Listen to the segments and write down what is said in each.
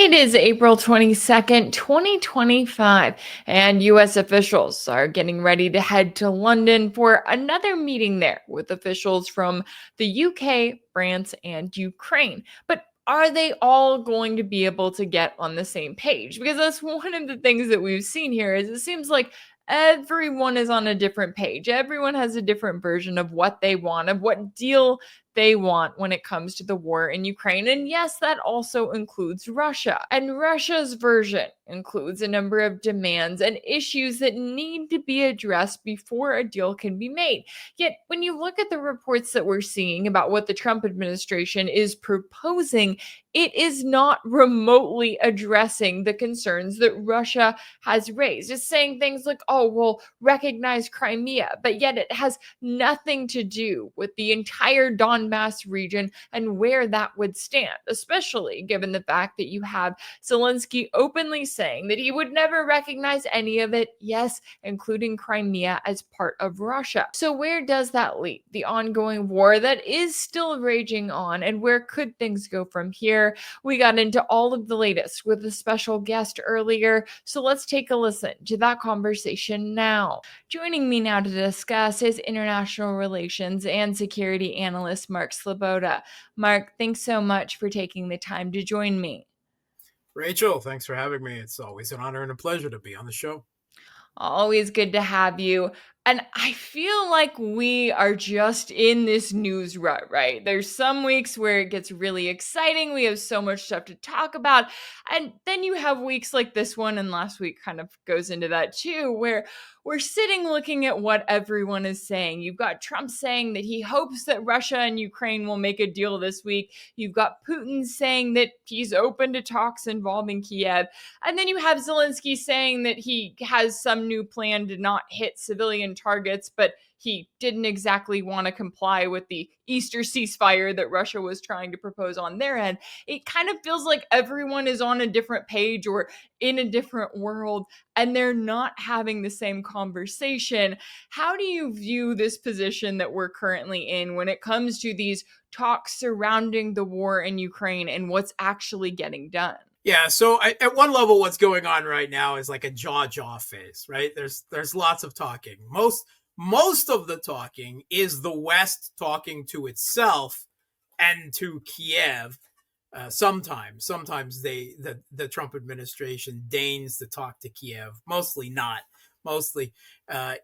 It is April 22nd, 2025, and U.S. officials are getting ready to head to London for another meeting there with officials from the UK, France, and Ukraine. But are they all going to be able to get on the same page? Because that's one of the things that we've seen here is it seems like everyone is on a different page. Everyone has a different version of what they want, of what deal they want when it comes to the war in Ukraine. And yes, that also includes Russia. And Russia's version includes a number of demands and issues that need to be addressed before a deal can be made. Yet, when you look at the reports that we're seeing about what the Trump administration is proposing, it is not remotely addressing the concerns that Russia has raised. It's saying things like, oh, we'll recognize Crimea, but yet it has nothing to do with the entire Donbass region and where that would stand, especially given the fact that you have Zelensky openly saying that he would never recognize any of it, yes, including Crimea as part of Russia. So, where does that leave the ongoing war that is still raging on, and where could things go from here? We got into all of the latest with a special guest earlier, so let's take a listen to that conversation now. Joining me now to discuss is international relations and security analyst Mark Sleboda. Mark, thanks so much for taking the time to join me. Rachel, thanks for having me. It's always an honor and a pleasure to be on the show. Always good to have you. And I feel like we are just in this news rut, right? There's some weeks where it gets really exciting. We have so much stuff to talk about. And then you have weeks like this one, and last week kind of goes into that too, where we're sitting looking at what everyone is saying. You've got Trump saying that he hopes that Russia and Ukraine will make a deal this week. You've got Putin saying that he's open to talks involving Kiev. And then you have Zelensky saying that he has some new plan to not hit civilian targets, but he didn't exactly want to comply with the Easter ceasefire that Russia was trying to propose on their end. It kind of feels like everyone is on a different page or in a different world, and they're not having the same conversation. How do you view this position that we're currently in when it comes to these talks surrounding the war in Ukraine and what's actually getting done? Yeah, so at one level, what's going on right now is like a jaw phase, right? There's lots of talking. Most of the talking is the West talking to itself and to Kiev. Sometimes the Trump administration deigns to talk to Kiev. Mostly not. Mostly,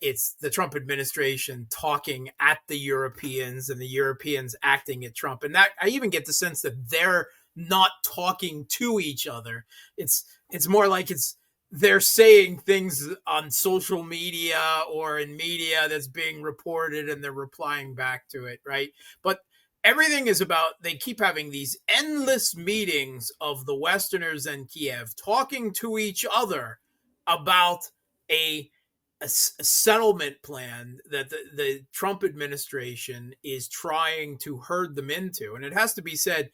it's the Trump administration talking at the Europeans and the Europeans acting at Trump. And that I even get the sense that they're not talking to each other. It's more like they're saying things on social media or in media that's being reported and they're replying back to it, right? But everything is about, they keep having these endless meetings of the Westerners and Kiev talking to each other about a settlement plan that the Trump administration is trying to herd them into. And it has to be said,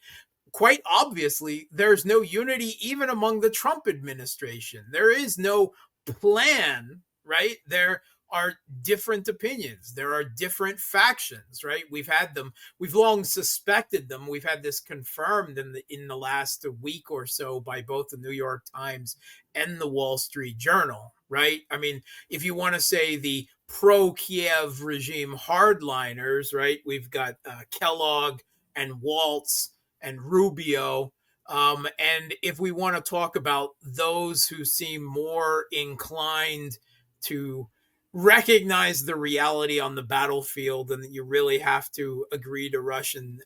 quite obviously, there's no unity even among the Trump administration. There is no plan, right? There are different opinions. There are different factions, right? We've had them. We've long suspected them. We've had this confirmed in the last week or so by both the New York Times and the Wall Street Journal, right? I mean, if you want to say the pro-Kiev regime hardliners, right? We've got Kellogg and Waltz and Rubio. And if we want to talk about those who seem more inclined to recognize the reality on the battlefield and that you really have to agree to Russian,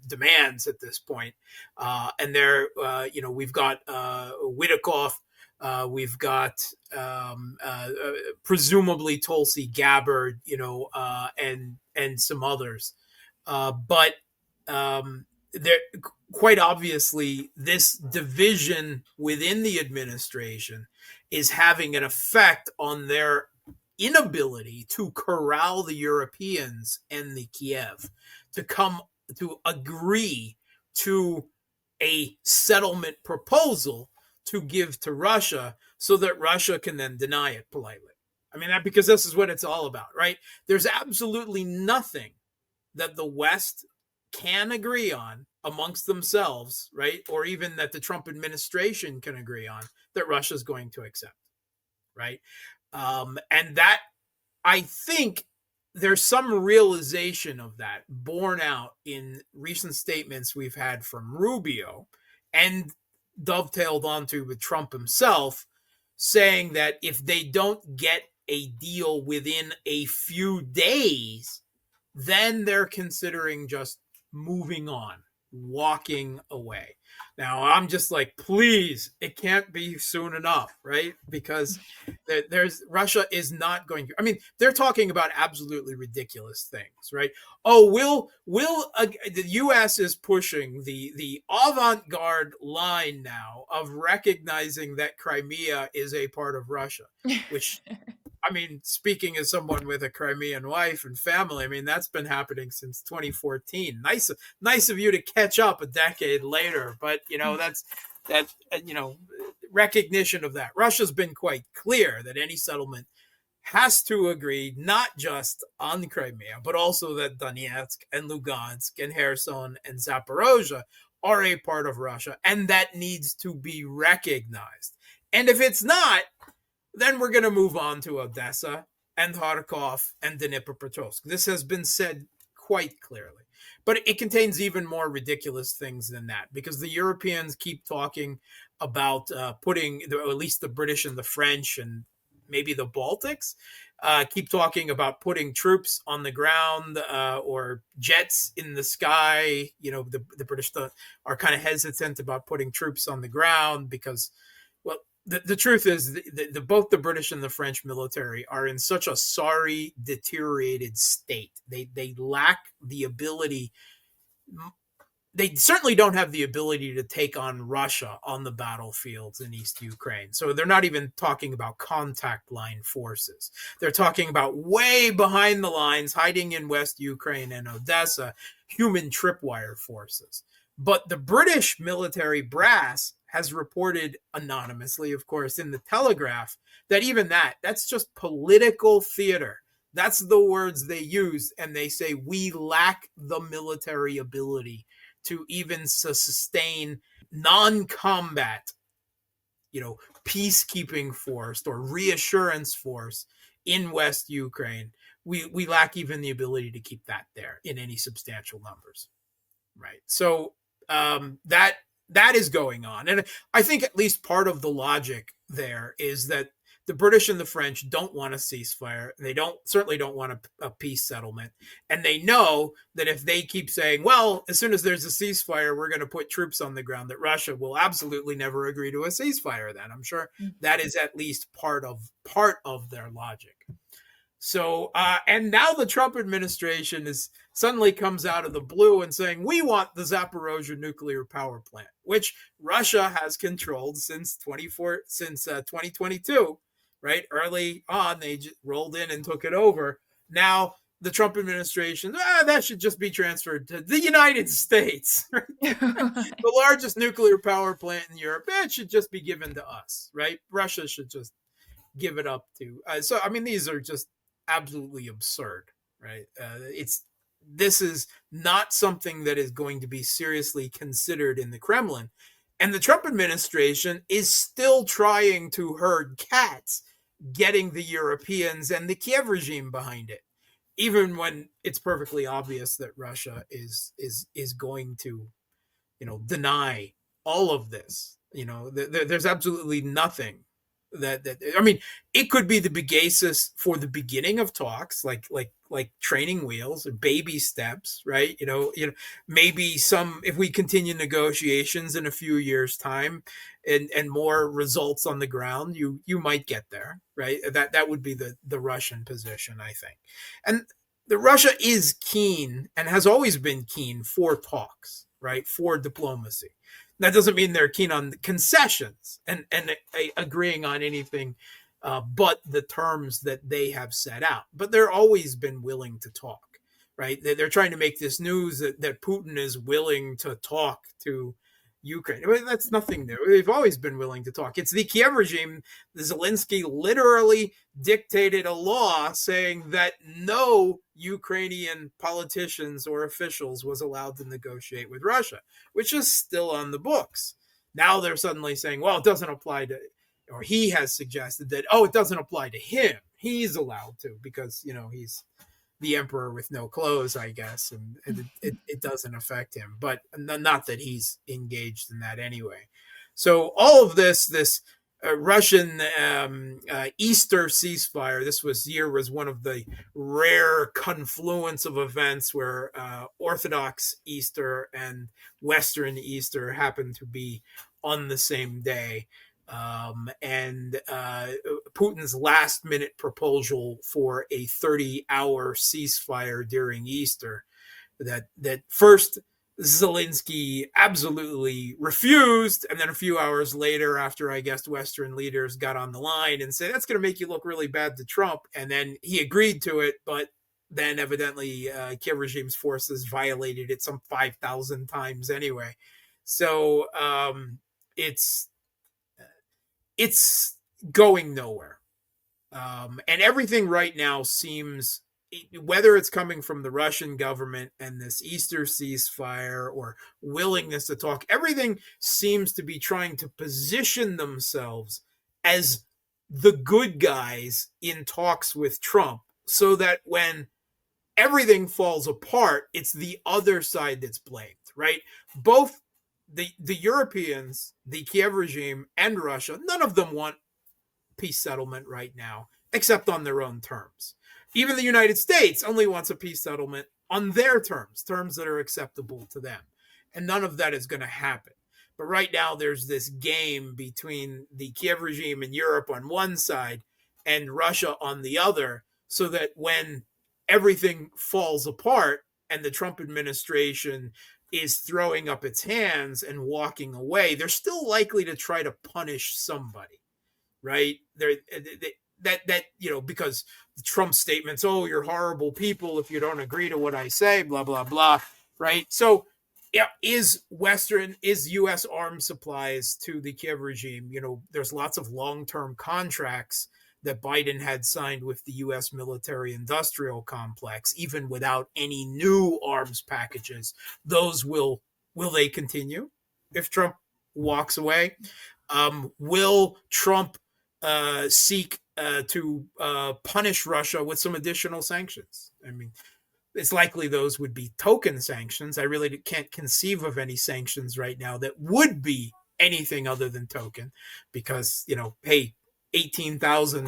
demands at this point. And there, we've got Witikoff, we've got presumably Tulsi Gabbard, and some others. But there, quite obviously, this division within the administration is having an effect on their inability to corral the Europeans and the Kiev to come to agree to a settlement proposal to give to Russia so that Russia can then deny it politely. I mean, because this is what it's all about, right? There's absolutely nothing that the West can agree on amongst themselves, right? Or even that the Trump administration can agree on that Russia's going to accept, right? And that, I think there's some realization of that borne out in recent statements we've had from Rubio and dovetailed onto with Trump himself, saying that if they don't get a deal within a few days, then they're considering just moving on, walking away. Now, I'm just like, please, it can't be soon enough, right? Because there's Russia is not going to. I mean, they're talking about absolutely ridiculous things, right? Oh, the U.S. is pushing the avant-garde line now of recognizing that Crimea is a part of Russia, which, I mean, speaking as someone with a Crimean wife and family, I mean, that's been happening since 2014. Nice of you to catch up a decade later, but that's that recognition of that. Russia's been quite clear that any settlement has to agree not just on Crimea, but also that Donetsk and Lugansk and Kherson and Zaporozhye are a part of Russia, and that needs to be recognized. And if it's not, then we're going to move on to Odessa and Kharkov and Dnipropetrovsk. This has been said quite clearly. But it contains even more ridiculous things than that, because the Europeans keep talking about putting, or at least the British and the French and maybe the Baltics, keep talking about putting troops on the ground or jets in the sky. The British are kind of hesitant about putting troops on the ground because, well, the truth is both the British and the French military are in such a sorry, deteriorated state. They lack the ability. They certainly don't have the ability to take on Russia on the battlefields in East Ukraine. So they're not even talking about contact line forces. They're talking about way behind the lines, hiding in West Ukraine and Odessa, human tripwire forces. But the British military brass has reported anonymously, of course, in the Telegraph, that even that's just political theater. That's the words they use. And they say, we lack the military ability to even sustain non-combat, peacekeeping force or reassurance force in West Ukraine. We lack even the ability to keep that there in any substantial numbers, right? So that is going on. And I think at least part of the logic there is that the British and the French don't want a ceasefire. They certainly don't want a peace settlement. And they know that if they keep saying, well, as soon as there's a ceasefire, we're going to put troops on the ground, that Russia will absolutely never agree to a ceasefire then. I'm sure that is at least part of their logic. So, and now the Trump administration suddenly comes out of the blue and saying, we want the Zaporozhye nuclear power plant, which Russia has controlled since 2022, right? Early on, they just rolled in and took it over. Now, the Trump administration, that should just be transferred to the United States. Right? The largest nuclear power plant in Europe, it should just be given to us, right? Russia should just give it up to. So, I mean, these are just absolutely absurd, right? This is not something that is going to be seriously considered in the Kremlin. And the Trump administration is still trying to herd cats, getting the Europeans and the Kiev regime behind it, even when it's perfectly obvious that Russia is going to, deny all of this. There's absolutely nothing that I mean, it could be the basis for the beginning of talks, like training wheels or baby steps, right? Maybe if we continue negotiations in a few years' time and more results on the ground, you might get there, right? That would be the Russian position, I think. And Russia is keen and has always been keen for talks, right? For diplomacy. That doesn't mean they're keen on concessions and agreeing on anything but the terms that they have set out. But they're always been willing to talk, right? They're trying to make this news that Putin is willing to talk to, Ukraine. I mean, that's nothing new. They've always been willing to talk. It's the Kiev regime. The Zelensky literally dictated a law saying that no Ukrainian politicians or officials was allowed to negotiate with Russia, which is still on the books. Now they're suddenly saying, well, it doesn't apply to, or he has suggested that, oh, it doesn't apply to him. He's allowed to because, he's the emperor with no clothes, I guess, and it doesn't affect him. But not that he's engaged in that anyway. So all of this Russian Easter ceasefire, this year was one of the rare confluence of events where Orthodox Easter and Western Easter happened to be on the same day. And Putin's last minute proposal for a 30-hour ceasefire during Easter that first Zelensky absolutely refused, and then a few hours later, after I guess Western leaders got on the line and said that's going to make you look really bad to Trump, and then he agreed to it, but then evidently Kiev regime's forces violated it some 5,000 times anyway. So it's going nowhere. And everything right now seems, whether it's coming from the Russian government and this Easter ceasefire or willingness to talk, everything seems to be trying to position themselves as the good guys in talks with Trump so that when everything falls apart, it's the other side that's blamed, right? Both the Europeans, the Kiev regime, and Russia, none of them want peace settlement right now, except on their own terms. Even the United States only wants a peace settlement on their terms that are acceptable to them. And none of that is going to happen. But right now, there's this game between the Kiev regime in Europe on one side and Russia on the other, so that when everything falls apart and the Trump administration is throwing up its hands and walking away, they're still likely to try to punish somebody, right? Because the Trump statements, oh, you're horrible people if you don't agree to what I say, blah, blah, blah, right? So yeah, is U.S. arms supplies to the Kiev regime, there's lots of long-term contracts that Biden had signed with the U.S. military industrial complex, even without any new arms packages. Those will they continue if Trump walks away? Will Trump seek to punish Russia with some additional sanctions? I mean, it's likely those would be token sanctions. I really can't conceive of any sanctions right now that would be anything other than token, because, hey, 18,000,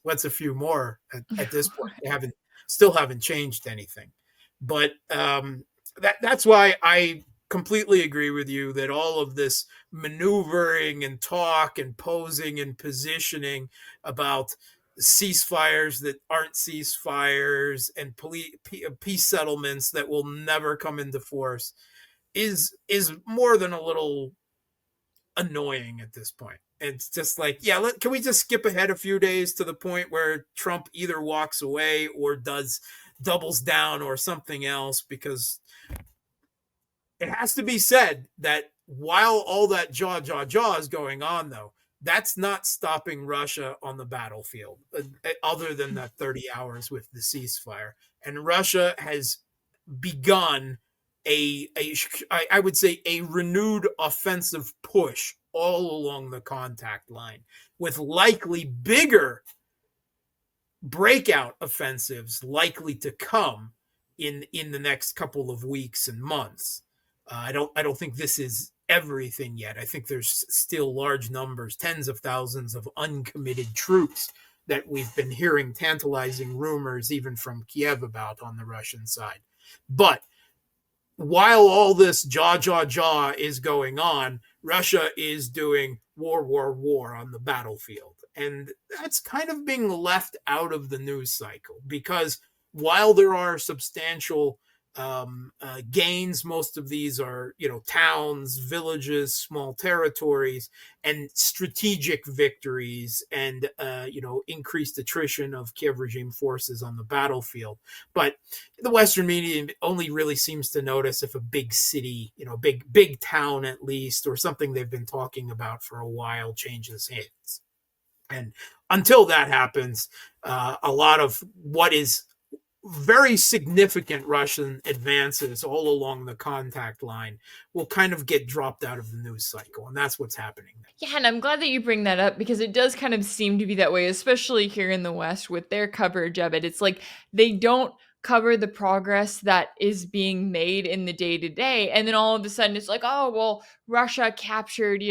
what's a few more at this point? They still haven't changed anything. But that's why I completely agree with you that all of this maneuvering and talk and posing and positioning about ceasefires that aren't ceasefires and peace settlements that will never come into force is more than a little annoying at this point. It's just like, yeah, can we just skip ahead a few days to the point where Trump either walks away or doubles down or something else? Because it has to be said that while all that jaw is going on, though, that's not stopping Russia on the battlefield, other than that 30 hours with the ceasefire. And Russia has begun I would say a renewed offensive push all along the contact line, with likely bigger breakout offensives likely to come in the next couple of weeks and months. I don't think this is everything yet. I think there's still large numbers, tens of thousands of uncommitted troops that we've been hearing tantalizing rumors even from Kiev about on the Russian side. But while all this jaw is going on, Russia is doing war on the battlefield. And that's kind of being left out of the news cycle, because while there are substantial gains. Most of these are, towns, villages, small territories, and strategic victories, and increased attrition of Kiev regime forces on the battlefield. But the Western media only really seems to notice if a big city, big town at least, or something they've been talking about for a while changes hands. And until that happens, a lot of what is very significant Russian advances all along the contact line will kind of get dropped out of the news cycle. And that's what's happening. Yeah, and I'm glad that you bring that up because it does kind of seem to be that way, especially here in the West with their coverage of it. It's like they don't cover the progress that is being made in the day to day. And then all of a sudden it's like, oh, well, Russia captured,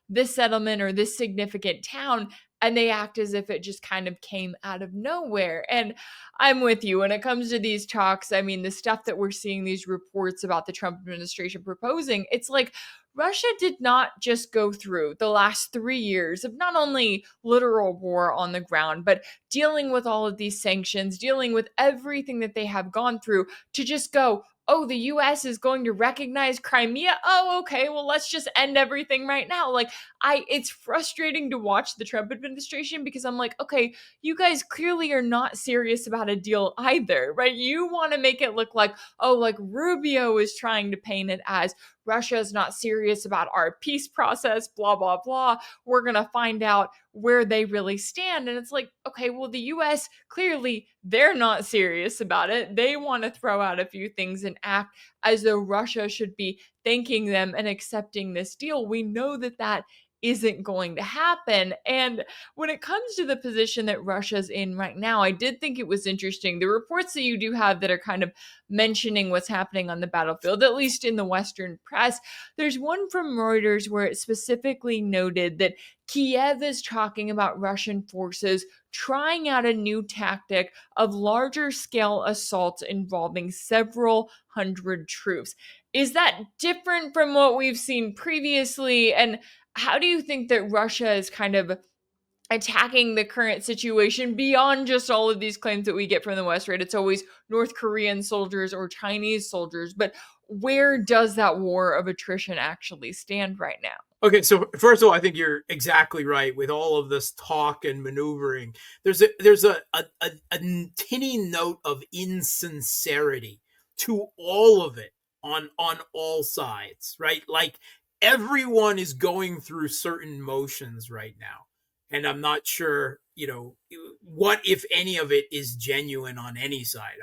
this settlement or this significant town. And they act as if it just kind of came out of nowhere. And I'm with you when it comes to these talks. I mean, the stuff that we're seeing, these reports about the Trump administration proposing, it's like, Russia did not just go through the last 3 years of not only literal war on the ground, but dealing with all of these sanctions, dealing with everything that they have gone through to just go, oh, the US is going to recognize Crimea. Oh, okay. Well, let's just end everything right now. Like, it's frustrating to watch the Trump administration because I'm like, okay, you guys clearly are not serious about a deal either, right? You want to make it look like, oh, like Rubio is trying to paint it as Russia is not serious about our peace process, blah, blah, blah. We're going to find out where they really stand. And it's like, okay, well, the US clearly they're not serious about it. They want to throw out a few things and act as though Russia should be thanking them and accepting this deal. We know that that isn't going to happen. And when it comes to the position that Russia's in right now, I did think it was interesting. The reports that you do have that are kind of mentioning what's happening on the battlefield, at least in the Western press, there's one from Reuters where it specifically noted that Kiev is talking about Russian forces trying out a new tactic of larger scale assaults involving several hundred troops. Is that different from what we've seen previously? And how do you think that Russia is kind of attacking the current situation beyond just all of these claims that we get from the West, right? It's always North Korean soldiers or Chinese soldiers, but where does that war of attrition actually stand right now? Okay, so first of all, I think you're exactly right with all of this talk and maneuvering. There's a tinny note of insincerity to all of it on all sides, right? Like everyone is going through certain motions right now. And I'm not sure, what, if any of it is genuine on any side.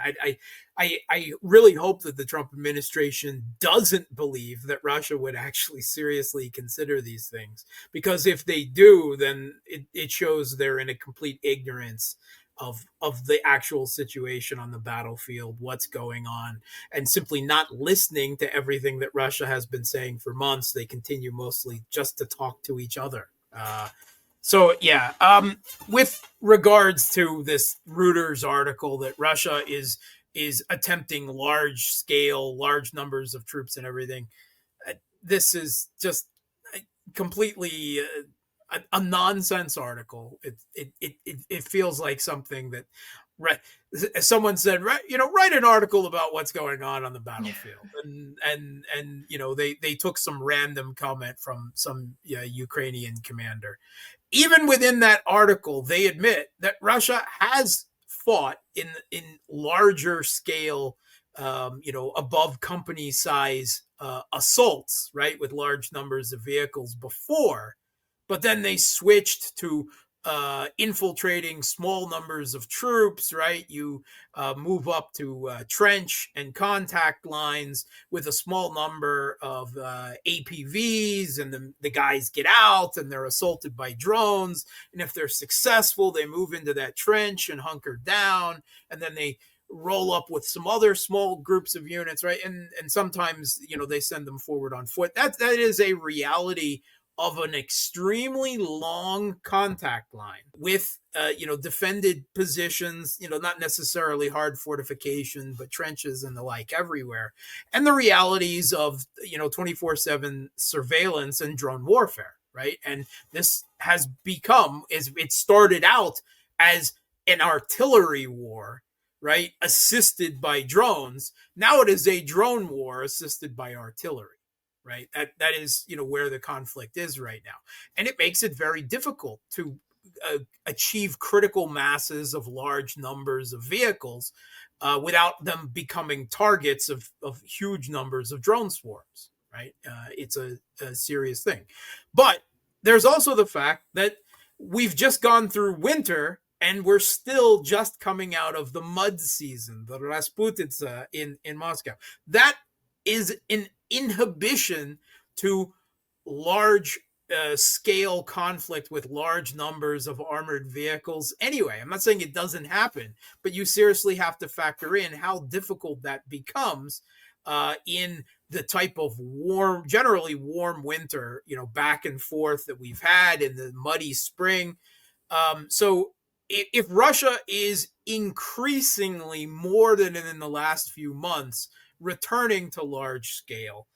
I really hope that the Trump administration doesn't believe that Russia would actually seriously consider these things, because if they do, then it shows they're in a complete ignorance of the actual situation on the battlefield, what's going on, and simply not listening to everything that Russia has been saying for months. They continue mostly just to talk to each other. So yeah, with regards to this Reuters article that Russia is attempting large numbers of troops and everything, this is just completely a nonsense article. It feels like something that, right, someone said, right, write an article about what's going on the battlefield, and they took some random comment from some Ukrainian commander. Even within that article, they admit that Russia has fought in larger scale, above company size assaults, right, with large numbers of vehicles before, but then they switched to infiltrating small numbers of troops, right? You move up to trench and contact lines with a small number of APVs, and the guys get out and they're assaulted by drones. And if they're successful, they move into that trench and hunker down, and then they roll up with some other small groups of units, right? And sometimes, they send them forward on foot. That is a reality of an extremely long contact line with, defended positions, not necessarily hard fortification, but trenches and the like everywhere. And the realities of, 24/7 surveillance and drone warfare, right? And this it started out as an artillery war, right, assisted by drones. Now it is a drone war assisted by artillery, right? That is, where the conflict is right now. And it makes it very difficult to achieve critical masses of large numbers of vehicles without them becoming targets of huge numbers of drone swarms, right? It's a serious thing. But there's also the fact that we've just gone through winter and we're still just coming out of the mud season, the Rasputitsa in Moscow. That is an inhibition to large scale conflict with large numbers of armored vehicles anyway. I'm not saying it doesn't happen, but you seriously have to factor in how difficult that becomes in the type of generally warm winter, back and forth that we've had in the muddy spring. So if Russia is increasingly more than in the last few months returning to large scale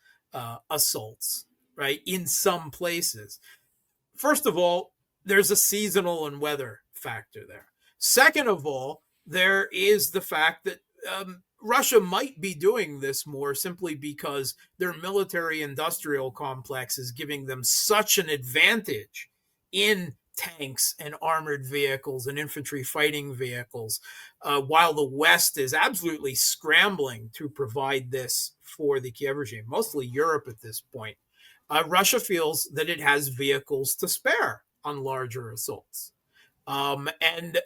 assaults, right, in some places, first of all, there's a seasonal and weather factor there. Second of all, there is the fact that Russia might be doing this more simply because their military industrial complex is giving them such an advantage in tanks and armored vehicles and infantry fighting vehicles, while the West is absolutely scrambling to provide this for the Kiev regime, mostly Europe at this point. Russia feels that it has vehicles to spare on larger assaults. And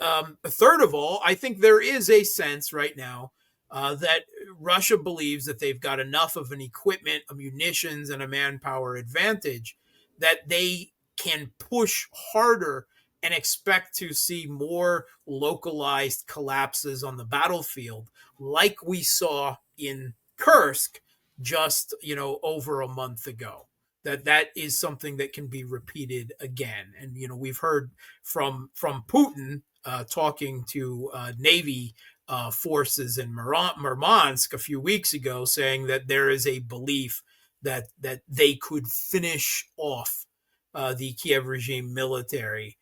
third of all, I think there is a sense right now that Russia believes that they've got enough of an equipment, a munitions, and a manpower advantage that they can push harder and expect to see more localized collapses on the battlefield, like we saw in Kursk just over a month ago. That is something that can be repeated again. And we've heard from Putin talking to Navy forces in Murmansk a few weeks ago, saying that there is a belief that they could finish off the Kiev regime military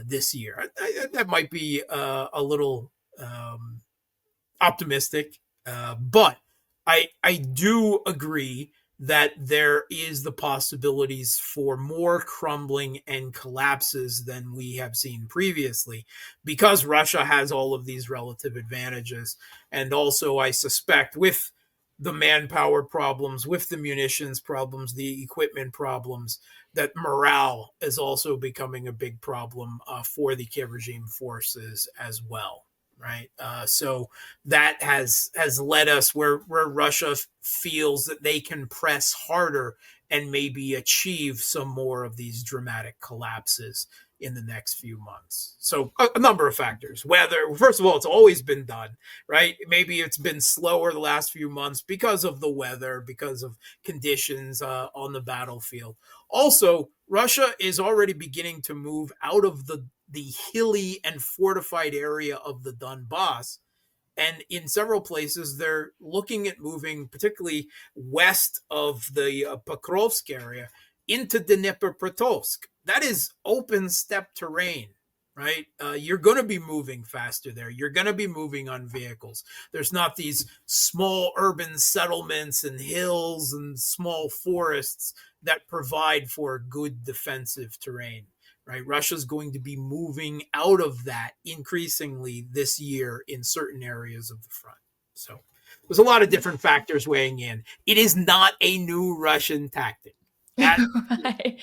this year. That might be a little optimistic, but I do agree that there is the possibilities for more crumbling and collapses than we have seen previously, because Russia has all of these relative advantages. And also, I suspect, with the manpower problems, with the munitions problems, the equipment problems, that morale is also becoming a big problem for the Kiev regime forces as well. Right. So that has led us where Russia feels that they can press harder and maybe achieve some more of these dramatic collapses in the next few months. So a number of factors. Whether, first of all, it's always been done, right? Maybe it's been slower the last few months because of the weather, because of conditions on the battlefield. Also, Russia is already beginning to move out of the hilly and fortified area of the Donbass. And in several places, they're looking at moving, particularly west of the Pokrovsk area, into Dnipropetrovsk. That is open steppe terrain, right? You're going to be moving faster there. You're going to be moving on vehicles. There's not these small urban settlements and hills and small forests that provide for good defensive terrain. Right, Russia's going to be moving out of that increasingly this year in certain areas of the front. So there's a lot of different factors weighing in. It is not a new Russian tactic. Right.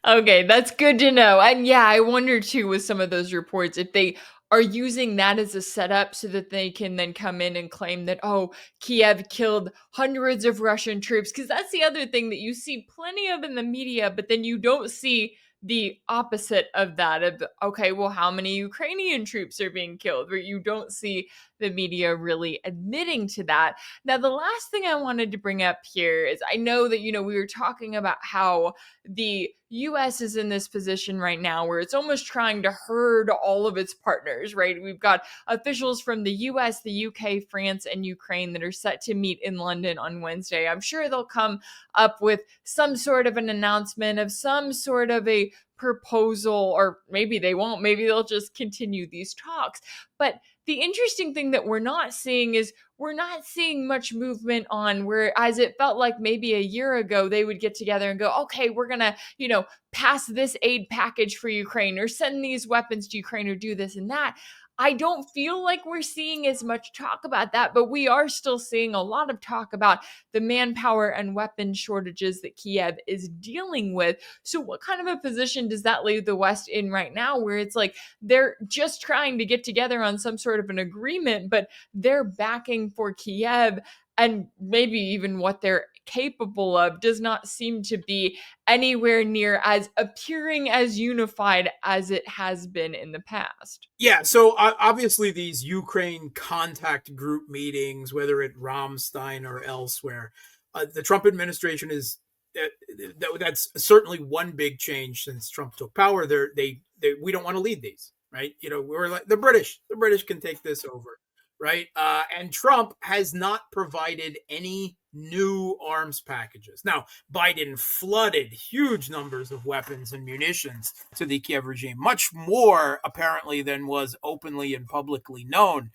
Okay, that's good to know. And yeah, I wonder too with some of those reports if they are using that as a setup so that they can then come in and claim that, oh, Kiev killed hundreds of Russian troops. Because that's the other thing that you see plenty of in the media, but then you don't see the opposite of that. Of, okay, well, how many Ukrainian troops are being killed? Where you don't see the media really admitting to that. Now, the last thing I wanted to bring up here is I know that, we were talking about how the US is in this position right now where it's almost trying to herd all of its partners, right? We've got officials from the US, the UK, France, and Ukraine that are set to meet in London on Wednesday. I'm sure they'll come up with some sort of an announcement of some sort of a military proposal, or maybe they won't. Maybe they'll just continue these talks. But the interesting thing that we're not seeing is we're not seeing much movement on where, as it felt like maybe a year ago, they would get together and go, okay, we're going to, pass this aid package for Ukraine or send these weapons to Ukraine or do this and that. I don't feel like we're seeing as much talk about that, but we are still seeing a lot of talk about the manpower and weapon shortages that Kiev is dealing with. So what kind of a position does that leave the West in right now, where it's like they're just trying to get together on some sort of an agreement, but their backing for Kiev and maybe even what they're capable of does not seem to be anywhere near as appearing as unified as it has been in the past? Yeah, so obviously these Ukraine contact group meetings, whether at Ramstein or elsewhere, the Trump administration is that's certainly one big change since Trump took power. We don't want to lead these, right? We're like the British. The British can take this over, right? And Trump has not provided any new arms packages. Now, Biden flooded huge numbers of weapons and munitions to the Kiev regime, much more apparently than was openly and publicly known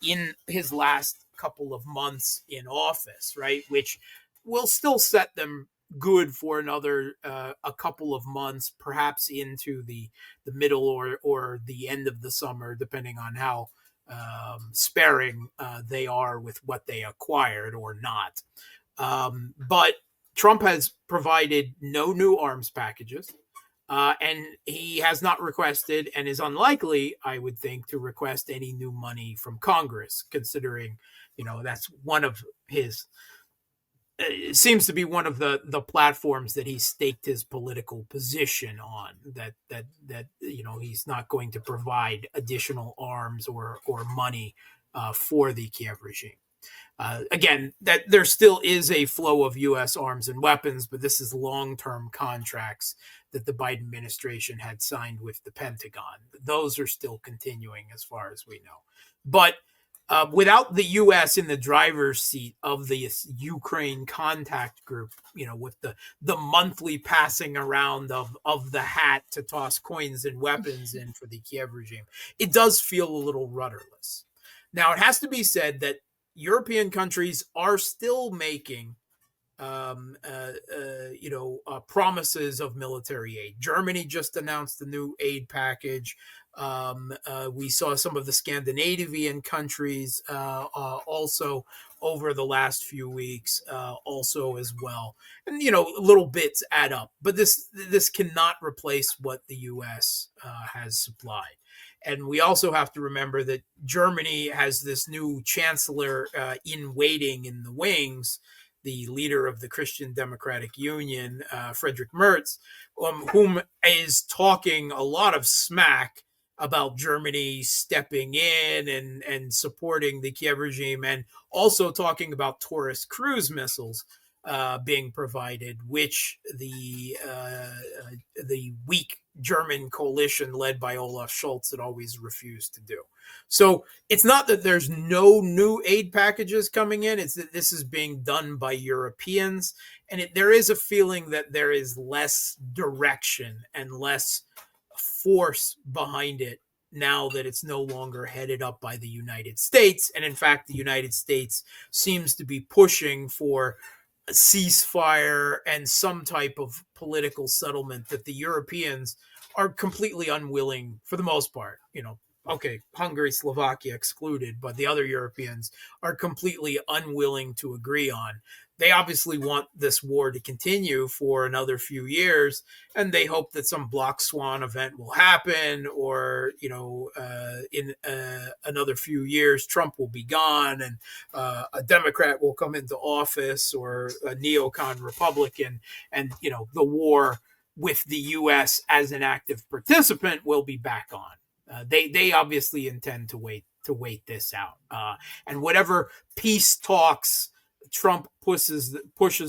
in his last couple of months in office, right? Which will still set them good for another a couple of months, perhaps into the middle or the end of the summer, depending on how sparing they are with what they acquired or not. But Trump has provided no new arms packages, and he has not requested and is unlikely, I would think, to request any new money from Congress, considering, that's one of his it seems to be one of the platforms that he staked his political position on, that he's not going to provide additional arms or money for the Kiev regime. Again, that there still is a flow of U.S. arms and weapons, but this is long-term contracts that the Biden administration had signed with the Pentagon. Those are still continuing as far as we know. But without the U.S. in the driver's seat of the Ukraine contact group, with the monthly passing around of the hat to toss coins and weapons in for the Kiev regime, it does feel a little rudderless. Now, it has to be said that European countries are still making promises of military aid. Germany just announced a new aid package. We saw some of the Scandinavian countries also over the last few weeks also as well. And, little bits add up. But this cannot replace what the U.S. has supplied. And we also have to remember that Germany has this new chancellor in waiting in the wings, the leader of the Christian Democratic Union, Friedrich Merz, whom is talking a lot of smack about Germany stepping in and supporting the Kiev regime, and also talking about Taurus cruise missiles being provided, which the weak German coalition led by Olaf Scholz had always refused to do. So it's not that there's no new aid packages coming in, it's that this is being done by Europeans. And there is a feeling that there is less direction and less force behind it now that it's no longer headed up by the United States. And in fact, the United States seems to be pushing for a ceasefire and some type of political settlement that the Europeans are completely unwilling, for the most part. Okay, Hungary, Slovakia excluded, but the other Europeans are completely unwilling to agree on. They obviously want this war to continue for another few years, and they hope that some black swan event will happen, or in another few years Trump will be gone and a Democrat will come into office, or a neocon Republican, and the war with the U.S. as an active participant will be back on. They obviously intend to wait this out, and whatever peace talks Trump pushes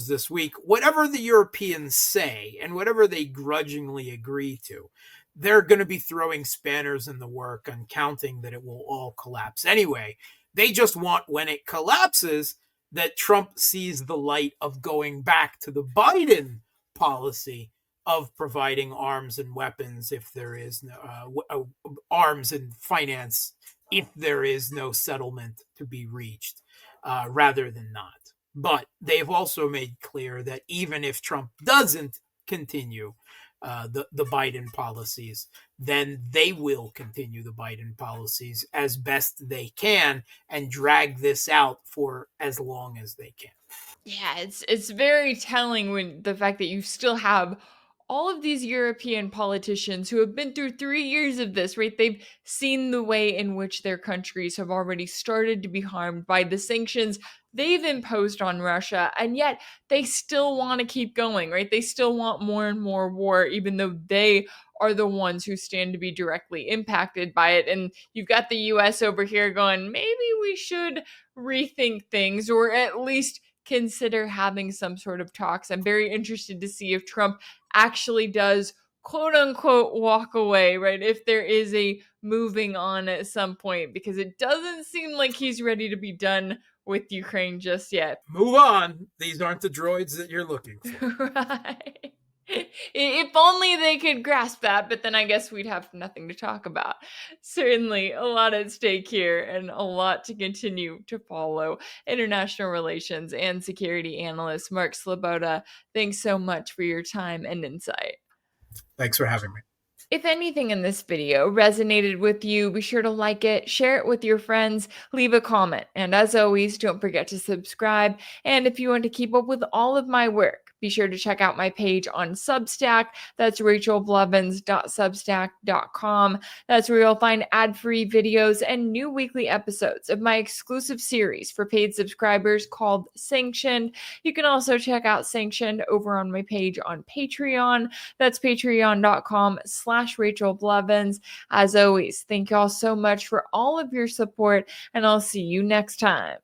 this week, whatever the Europeans say and whatever they grudgingly agree to, they're going to be throwing spanners in the work and counting that it will all collapse anyway. They just want, when it collapses, that Trump sees the light of going back to the Biden policy of providing arms and weapons if there is no arms and finance if there is no settlement to be reached, rather than not. But they've also made clear that even if Trump doesn't continue the Biden policies, then they will continue the Biden policies as best they can and drag this out for as long as they can. Yeah, it's very telling when the fact that you still have all of these European politicians who have been through 3 years of this, right? They've seen the way in which their countries have already started to be harmed by the sanctions they've imposed on Russia, and yet they still want to keep going, right? They still want more and more war, even though they are the ones who stand to be directly impacted by it. And you've got the US over here going, maybe we should rethink things, or at least consider having some sort of talks. I'm very interested to see if Trump actually does quote unquote walk away, right? If there is a moving on at some point, because it doesn't seem like he's ready to be done with Ukraine just yet. Move on. These aren't the droids that you're looking for. Right. If only they could grasp that, but then I guess we'd have nothing to talk about. Certainly a lot at stake here and a lot to continue to follow. International relations and security analyst Mark Sleboda, thanks so much for your time and insight. Thanks for having me. If anything in this video resonated with you, be sure to like it, share it with your friends, leave a comment, and as always, don't forget to subscribe. And if you want to keep up with all of my work, be sure to check out my page on Substack. That's rachelblevins.substack.com. That's where you'll find ad-free videos and new weekly episodes of my exclusive series for paid subscribers called Sanctioned. You can also check out Sanctioned over on my page on Patreon. That's patreon.com/RachelBlevins. As always, thank y'all so much for all of your support, and I'll see you next time.